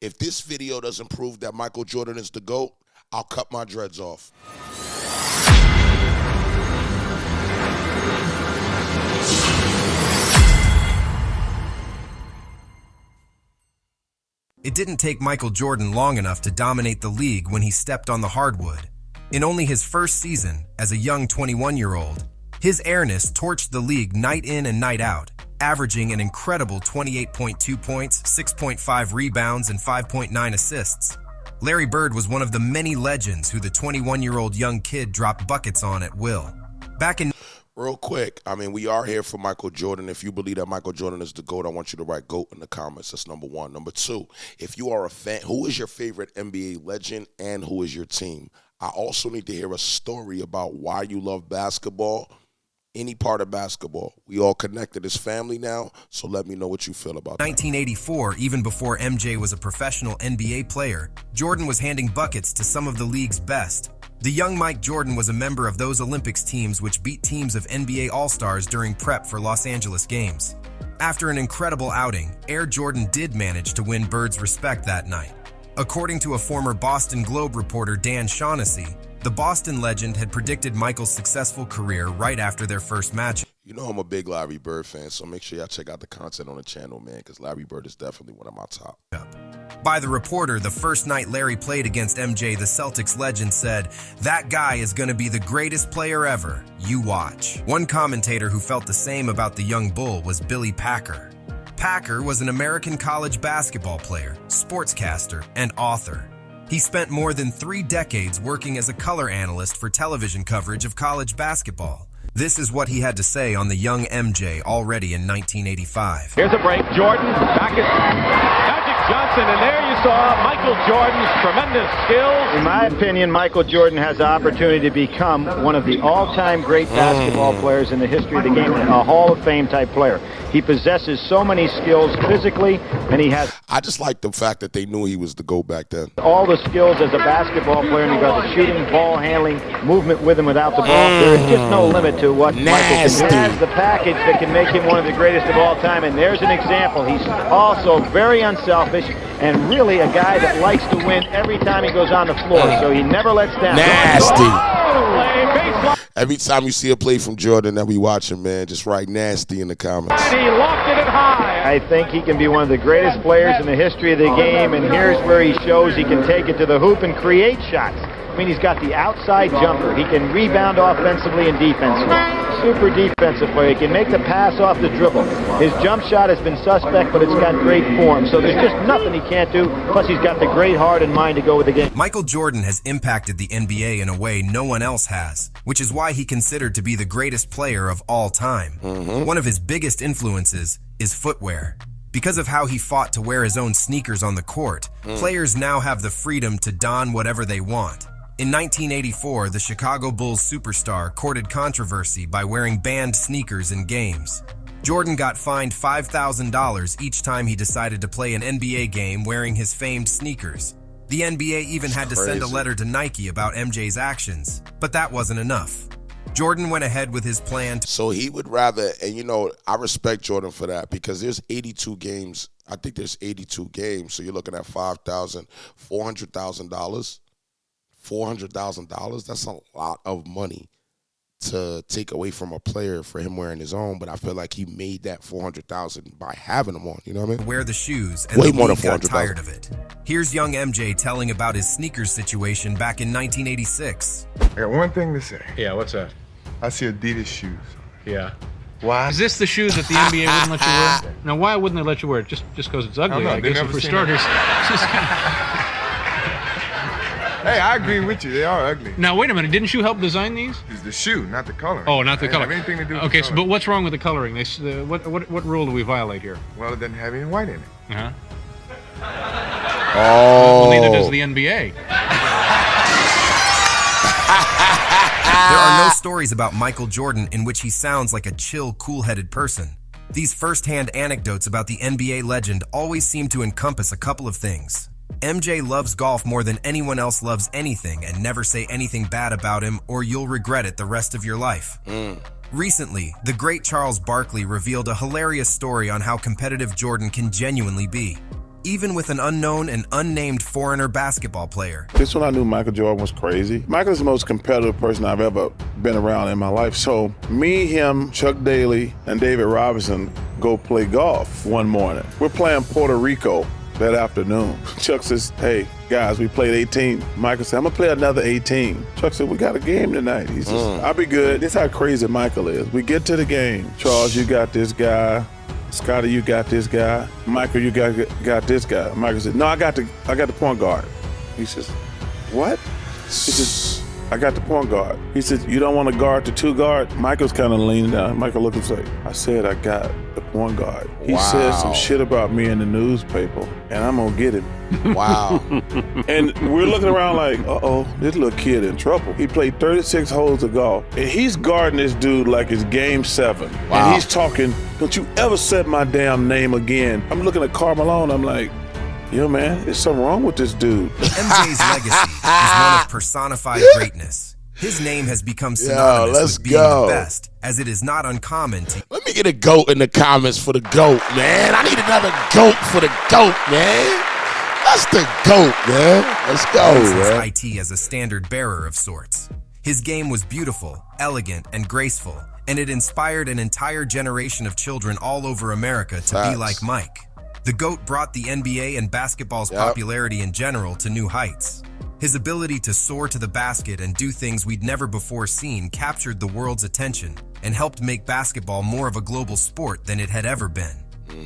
If this video doesn't prove that Michael Jordan is the GOAT, I'll cut my dreads off. It didn't take Michael Jordan long enough to dominate the league when he stepped on the hardwood. In only his first season, as a young 21-year-old, his airness torched the league night in and night out, averaging an incredible 28.2 points, 6.5 rebounds, and 5.9 assists. Larry Bird was one of the many legends who the 21-year-old young kid dropped buckets on at will. Back in Real quick, I mean, we are here for Michael Jordan. If you believe that Michael Jordan is the GOAT, I want you to write GOAT in the comments. That's number one. Number two, if you are a fan, who is your favorite NBA legend and who is your team? I also need to hear a story about why you love basketball, any part of basketball. We all connected as family now, so let me know what you feel about that. 1984, even before MJ was a professional NBA player, Jordan was handing buckets to some of the league's best. The young Mike Jordan was a member of those Olympics teams which beat teams of NBA All-Stars during prep for Los Angeles Games. After an incredible outing, Air Jordan did manage to win Bird's respect that night. According to a former Boston Globe reporter, Dan Shaughnessy, the Boston legend had predicted Michael's successful career right after their first match. You know I'm a big Larry Bird fan, so make sure y'all check out the content on the channel, man, because Larry Bird is definitely one of my top. By the reporter, the first night Larry played against MJ, the Celtics legend said, "That guy is going to be the greatest player ever. You watch." One commentator who felt the same about the young bull was Billy Packer. Packer was an American college basketball player, sportscaster, and author. He spent more than 3 decades working as a color analyst for television coverage of college basketball. This is what he had to say on the young MJ already in 1985. Here's a break. Jordan back at Magic Johnson, and there you saw Michael Jordan's tremendous skills. In my opinion, Michael Jordan has the opportunity to become one of the all-time great basketball players in the history of the game, a Hall of Fame type player. He possesses so many skills physically, and he has... I just like the fact that they knew he was the GOAT back then. all the skills as a basketball player, and he got the shooting, ball handling, movement with him without the ball. There is just no limit to what Michael can do. He has the package that can make him one of the greatest of all time, and there's an example. He's also very unselfish and really a guy that likes to win every time he goes on the floor, so he never lets down. Nasty. Every time you see a play from Jordan that we watching, man, just write nasty in the comments. He lofted it high. I think he can be one of the greatest players in the history of the game, and here's where he shows he can take it to the hoop and create shots. I mean, he's got the outside jumper. He can rebound offensively and defensively. Super defensive player. He can make the pass off the dribble. His jump shot has been suspect, but it's got great form. So there's just nothing he can't do. Plus, he's got the great heart and mind to go with the game. Michael Jordan has impacted the NBA in a way no one else has, which is why he's considered to be the greatest player of all time. One of his biggest influences is footwear. Because of how he fought to wear his own sneakers on the court, players now have the freedom to don whatever they want. In 1984, the Chicago Bulls superstar courted controversy by wearing banned sneakers in games. Jordan got fined $5,000 each time he decided to play an NBA game wearing his famed sneakers. The NBA even had to send a letter to Nike about MJ's actions, but that wasn't enough. Jordan went ahead with his plan. So he would rather, and you know, I respect Jordan for that because there's 82 games. I think there's 82 games. So you're looking at $400,000. $400,000, that's a lot of money to take away from a player for him wearing his own, but I feel like he made that $400,000 by having them on, you know what I mean? Wear the shoes, and way the more than league got 400,000. tired of it. Here's young MJ telling about his sneakers situation back in 1986. I got one thing to say. Yeah, what's that? I see Adidas shoes. Yeah. Why? Is this the shoes that the NBA wouldn't let you wear? Now, why wouldn't they let you wear it? Just because it's ugly, know, I they guess, never for seen starters. It's just kinda... Hey, I agree with you. They are ugly. Now, wait a minute. Didn't you help design these? It's the shoe, not the color. Oh, not the It color. Have anything to do with okay, the so, color. but what's wrong with the coloring? What rule do we violate here? Well, it doesn't have any white in it. Uh-huh. Oh. Well, neither does the NBA. There are no stories about Michael Jordan in which he sounds like a chill, cool-headed person. These first-hand anecdotes about the NBA legend always seem to encompass a couple of things. MJ loves golf more than anyone else loves anything, and never say anything bad about him or you'll regret it the rest of your life. Recently, the great Charles Barkley revealed a hilarious story on how competitive Jordan can genuinely be. even with an unknown and unnamed foreigner basketball player. This when I knew Michael Jordan was crazy. Michael's the most competitive person I've ever been around in my life. So me, him, Chuck Daly, and David Robinson go play golf one morning. We're playing Puerto Rico that afternoon. Chuck says, hey, guys, we played 18. Michael said, I'm gonna play another 18. Chuck said, we got a game tonight. He says, I'll be good. This is how crazy Michael is. We get to the game. Charles, you got this guy. Scotty, you got this guy. Michael, you got this guy. Michael said, no, I got the point guard. He says, what? He says, I got the point guard. He said, you don't want to guard the two guard? Michael's kind of leaning down. Michael looked and said, I said I got the point guard. He said some shit about me in the newspaper, and I'm going to get him. Wow. And we're looking around like, uh-oh, this little kid in trouble. He played 36 holes of golf, and he's guarding this dude like it's game 7. Wow. And he's talking, don't you ever say my damn name again. I'm looking at Karl Malone, I'm like, yo, man, there's something wrong with this dude. MJ's legacy is one of personified greatness. His name has become synonymous with being the best, as it is not uncommon to... Let me get a GOAT in the comments for the GOAT, man. I need another GOAT for the GOAT, man. That's the GOAT, man. Let's go, man. IT as a standard bearer of sorts. His game was beautiful, elegant, and graceful, and it inspired an entire generation of children all over America to be like Mike. The GOAT brought the NBA and basketball's popularity in general to new heights. His ability to soar to the basket and do things we'd never before seen captured the world's attention and helped make basketball more of a global sport than it had ever been.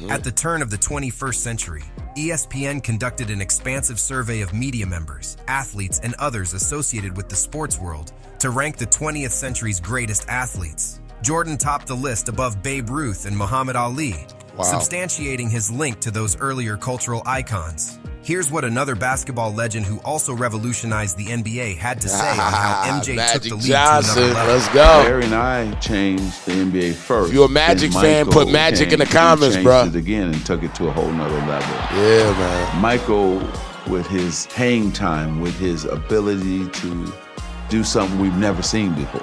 At the turn of the 21st century, ESPN conducted an expansive survey of media members, athletes, and others associated with the sports world to rank the 20th century's greatest athletes. Jordan topped the list above Babe Ruth and Muhammad Ali, substantiating his link to those earlier cultural icons. Here's what another basketball legend who also revolutionized the NBA had to say on how MJ took the lead to another level. Let's go. Larry and I changed the NBA first. If you're a Magic fan, put Magic in the comments, bro. Changed it again and took it to a whole nother level. Yeah, man. Michael, with his hang time, with his ability to do something we've never seen before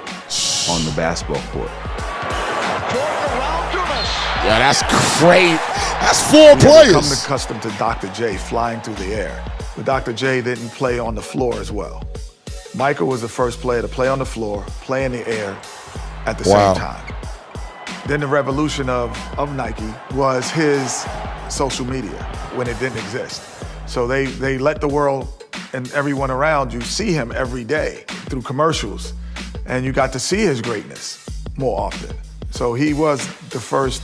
on the basketball court. Yeah, that's great. That's 4 players. Become accustomed to Dr. J flying through the air. But Dr. J didn't play on the floor as well. Michael was the first player to play on the floor, play in the air at the same time. Then the revolution of Nike was his social media when it didn't exist. So they let the world and everyone around you see him every day through commercials. And you got to see his greatness more often. So he was the first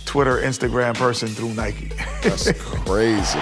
Twitter, Instagram person through Nike. That's crazy.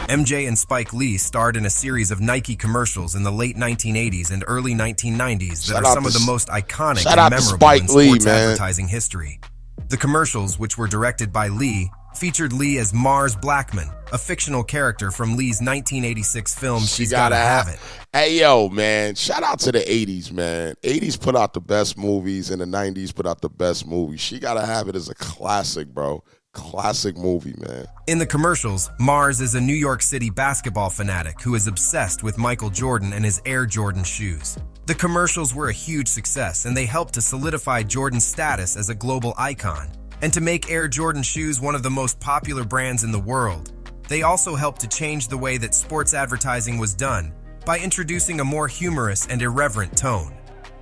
MJ and Spike Lee starred in a series of Nike commercials in the late 1980s and early 1990s that are some of the most iconic and memorable in sports advertising history. The commercials, which were directed by Lee, featured Lee as Mars Blackman, a fictional character from Lee's 1986 film She's Gotta Have It. Hey, yo, man, shout out to the 80s, man. 80s put out the best movies, and the 90s put out the best movies. She Gotta Have It is a classic, bro. Classic movie, man. In the commercials, Mars is a New York City basketball fanatic who is obsessed with Michael Jordan and his Air Jordan shoes. The commercials were a huge success, and they helped to solidify Jordan's status as a global icon, and to make Air Jordan shoes one of the most popular brands in the world. They also helped to change the way that sports advertising was done by introducing a more humorous and irreverent tone.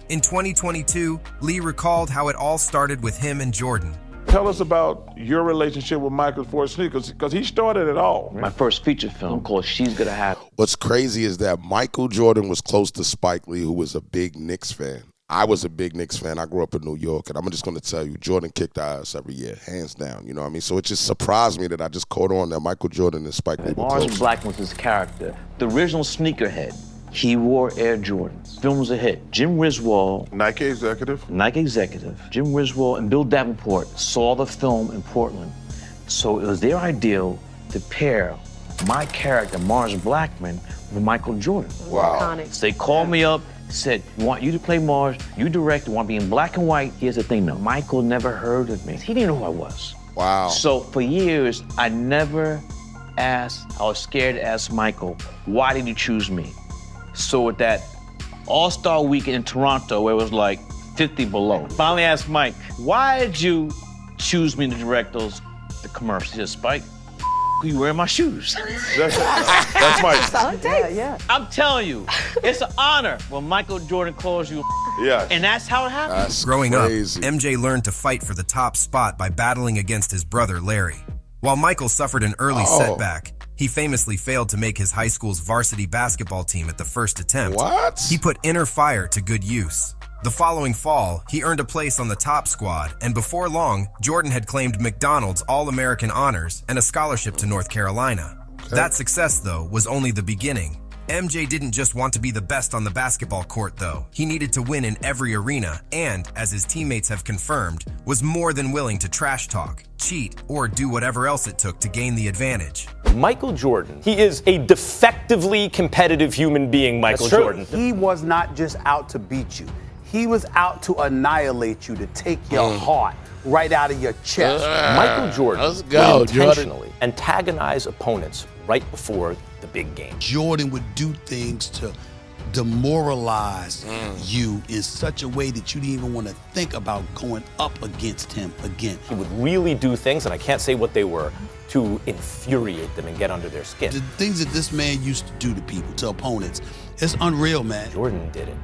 In 2022, Lee recalled how it all started with him and Jordan. Tell us about your relationship with Michael for sneakers, because he started it all. My first feature film called She's Gotta Have It. What's crazy is that Michael Jordan was close to Spike Lee, who was a big Knicks fan. I was a big Knicks fan. I grew up in New York, and I'm just going to tell you, Jordan kicked our ass every year, hands down. You know what I mean? So it just surprised me that I just caught on that Michael Jordan and Spike Lee were close. Mars Blackman was his character. The original sneakerhead. He wore Air Jordans. Film was a hit. Jim Riswall, Nike executive. Jim Riswall and Bill Davenport saw the film in Portland. So it was their ideal to pair my character, Mars Blackman, with Michael Jordan. Wow. Iconic. So they called me up, said, we want you to play Mars, you direct, we want to be in black and white. Here's the thing though, Michael never heard of me. He didn't know who I was. Wow. So for years, I never asked, I was scared to ask Michael, why did you choose me? So at that All-Star Weekend in Toronto, where it was like 50 below, finally asked Mike, why did you choose me to direct the commercials. He says, Spike, who you wearing my shoes? That's Mike. Yeah. I'm telling you, it's an honor when Michael Jordan calls you. Yeah. And that's how it happens. Growing up, MJ learned to fight for the top spot by battling against his brother Larry. While Michael suffered an early setback, he famously failed to make his high school's varsity basketball team at the first attempt. What? He put inner fire to good use. The following fall, he earned a place on the top squad, and before long, Jordan had claimed McDonald's All-American honors and a scholarship to North Carolina. That success, though, was only the beginning. MJ didn't just want to be the best on the basketball court, though. He needed to win in every arena and, as his teammates have confirmed, was more than willing to trash talk, cheat, or do whatever else it took to gain the advantage. Michael Jordan, he is a defectively competitive human being, Michael Jordan. He was not just out to beat you. He was out to annihilate you, to take your heart right out of your chest. Michael Jordan would intentionally antagonize opponents right before the big game. Jordan would do things to demoralize you in such a way that you didn't even want to think about going up against him again. He would really do things, and I can't say what they were, to infuriate them and get under their skin. The things that this man used to do to people, to opponents, it's unreal, man. Jordan did it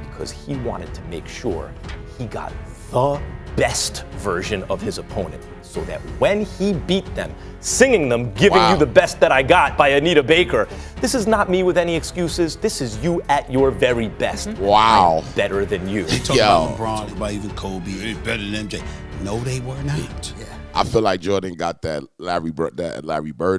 because he wanted to make sure he got the best version of his opponent, so that when he beat them, singing them, giving you the best that I got by Anita Baker, this is not me with any excuses. This is you at your very best. Wow. I'm better than you. They talk about LeBron, about even Kobe, he's better than MJ. No, they were not. Yeah. I feel like Jordan got that Larry Bird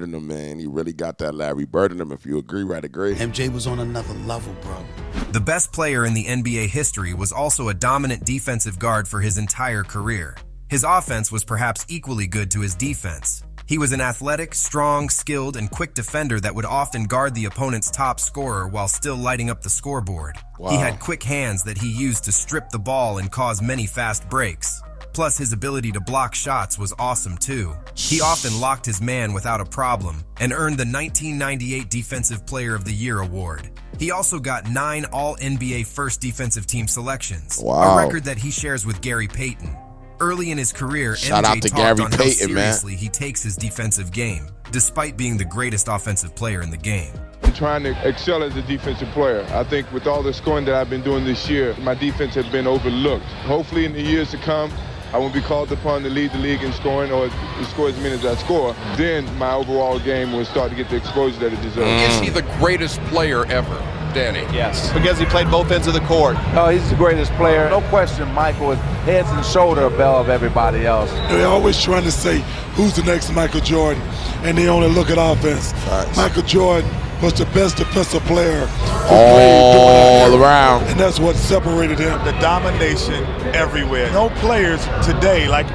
in him, man. He really got that Larry Bird in him. If you agree, right? Agree. MJ was on another level, bro. The best player in the NBA history was also a dominant defensive guard for his entire career. His offense was perhaps equally good to his defense. He was an athletic, strong, skilled, and quick defender that would often guard the opponent's top scorer while still lighting up the scoreboard. He had quick hands that he used to strip the ball and cause many fast breaks. Plus, his ability to block shots was awesome too. He often locked his man without a problem and earned the 1998 Defensive Player of the Year award. He also got 9 All-NBA First Defensive Team selections, a record that he shares with Gary Payton. Early in his career, Shout out MJ to talked Gary on how Payton, seriously he takes his defensive game, despite being the greatest offensive player in the game. I'm trying to excel as a defensive player. I think with all the scoring that I've been doing this year, my defense has been overlooked. Hopefully in the years to come, I won't be called upon to lead the league in scoring or score as many as I score. Then my overall game will start to get the exposure that it deserves. Is he the greatest player ever, Danny? Yes. Because he played both ends of the court. Oh, he's the greatest player. No question, Michael is heads and shoulders above everybody else. They're always trying to say, who's the next Michael Jordan? And they only look at offense. Nice. Michael Jordan was the best defensive player all around. And that's what separated him. The domination everywhere. No players today, like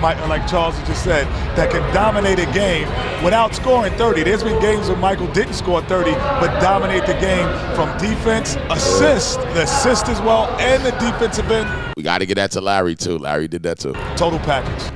Charles just said, that can dominate a game without scoring 30. There's been games where Michael didn't score 30, but dominate the game from defense, the assist as well, and the defensive end. We got to get that to Larry, too. Larry did that, too. Total package.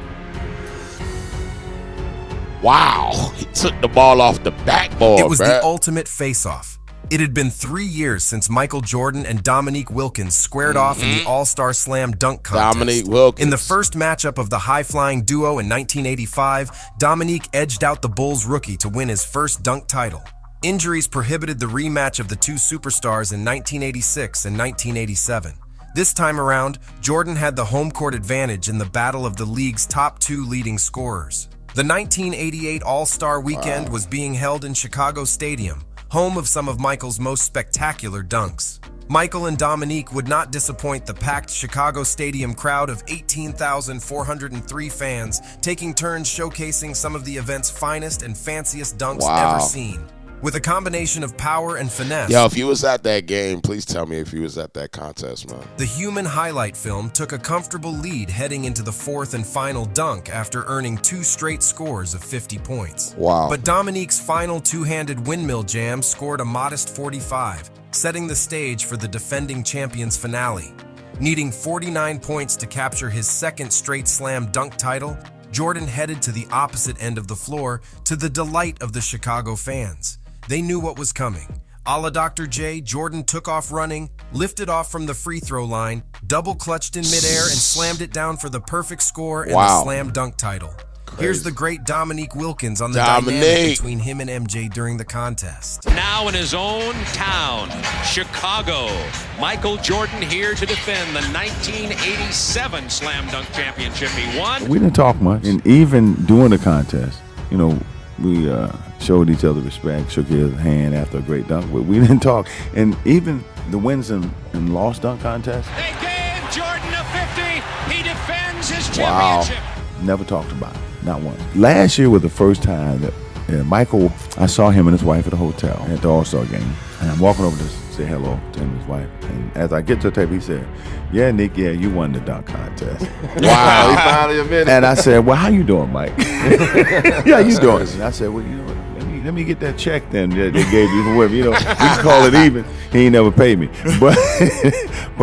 Wow, he took the ball off the backboard. It was the ultimate face-off. It had been 3 years since Michael Jordan and Dominique Wilkins squared off in the All-Star Slam Dunk Contest. Dominique Wilkins. In the first matchup of the high-flying duo in 1985, Dominique edged out the Bulls rookie to win his first dunk title. Injuries prohibited the rematch of the two superstars in 1986 and 1987. This time around, Jordan had the home court advantage in the battle of the league's top 2 leading scorers. The 1988 All-Star Weekend was being held in Chicago Stadium, home of some of Michael's most spectacular dunks. Michael and Dominique would not disappoint the packed Chicago Stadium crowd of 18,403 fans, taking turns showcasing some of the event's finest and fanciest dunks ever seen. With a combination of power and finesse. Yo, if you was at that game, please tell me if you was at that contest, man. The human highlight film took a comfortable lead heading into the fourth and final dunk after earning 2 straight scores of 50 points. Wow. But Dominique's final two-handed windmill jam scored a modest 45, setting the stage for the defending champions finale. Needing 49 points to capture his second straight slam dunk title, Jordan headed to the opposite end of the floor to the delight of the Chicago fans. They knew what was coming, A la Dr. J, Jordan took off running, lifted off from the free throw line, double clutched in midair, and slammed it down for the perfect score and the slam dunk title. Here's the great Dominique Wilkins on the dynamic between him and MJ during the contest. Now in his own town, Chicago, Michael Jordan here to defend the 1987 Slam Dunk Championship he won. We didn't talk much, and even during the contest, you know, we showed each other respect, shook his hand after a great dunk, but we didn't talk. And even the wins and loss dunk contest, They gave Jordan a 50. He defends his championship. never talked about it, not once. Last year was the first time that Michael, I saw him and his wife at the hotel at the All-Star game, and I'm walking over to say hello to him and his wife, and as I get to the table, he said, "Yeah, Nick, yeah, you won the dunk contest." Wow. He finally admitted. And I said, "Well, how you doing, Mike?" "Yeah, you doing?" And I said, "Well, you know what? Let me get that check then that they gave you for whatever. You know, we can call it even. He ain't never paid me, but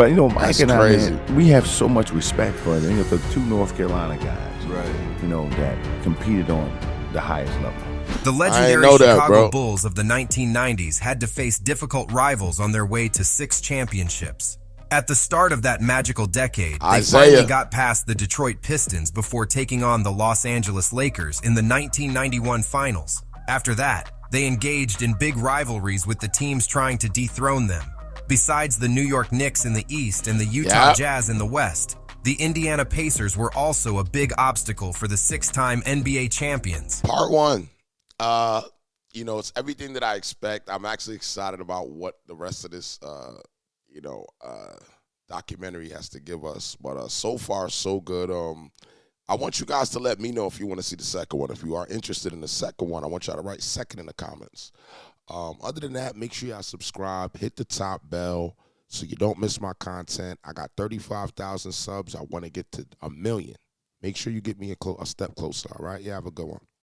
you know, Mike and I, man, we have so much respect for it. You know, the two North Carolina guys, right? You know, that competed on the highest level. The legendary Chicago Bulls of the 1990s had to face difficult rivals on their way to 6 championships. At the start of that magical decade, they finally got past the Detroit Pistons before taking on the Los Angeles Lakers in the 1991 finals. After that, they engaged in big rivalries with the teams trying to dethrone them. Besides the New York Knicks in the East and the Utah Jazz in the West, the Indiana Pacers were also a big obstacle for the 6-time NBA champions. Part 1. You know, it's everything that I expect. I'm actually excited about what the rest of this, documentary has to give us. But so far, so good. I want you guys to let me know if you want to see the second one. If you are interested in the second one, I want y'all to write second in the comments. Other than that, make sure y'all subscribe, hit the top bell so you don't miss my content. I got 35,000 subs. I want to get to 1 million. Make sure you get me a step closer, all right? Yeah, have a good one.